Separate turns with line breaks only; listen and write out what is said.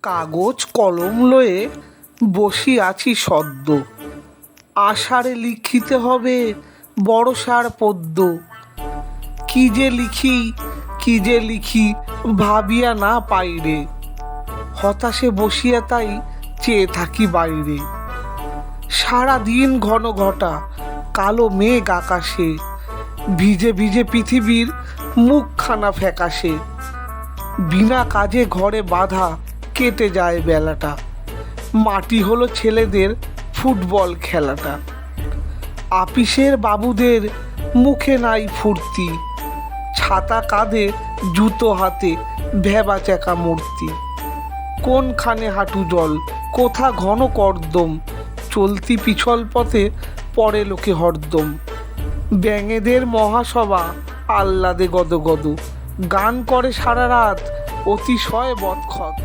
কাগজ কলম লয়ে বসি আছি সদ্য, আষাঢ়ে লিখিতে হবে বড়সার পদ্য। কি যে লিখি কি যে লিখি ভাবিয়া না পাইরে, হতাশে বসিয়া তাই চেয়ে থাকি বাইরে। সারা দিন ঘন ঘটা কালো মেঘ আকাশে, ভিজে ভিজে পৃথিবীর মুখখানা ফ্যাকাশে। বিনা কাজে ঘরে বাঁধা কেটে যায় বেলাটা, মাটি হলো ছেলেদের ফুটবল খেলাটা। আপিসের বাবুদের মুখে নাই ফুর্তি, ছাতা কাঁধে জুতো হাতে ভেবা চেকা মূর্তি। কোনখানে হাঁটু জল কোথা ঘন কর্দম, চলতি পিছল পথে পড়ে লোকে হরদম। ব্যাঙেদের মহাসভা আহ্লাদে গদগদ, গান করে সারা রাত অতিশয় বদখত।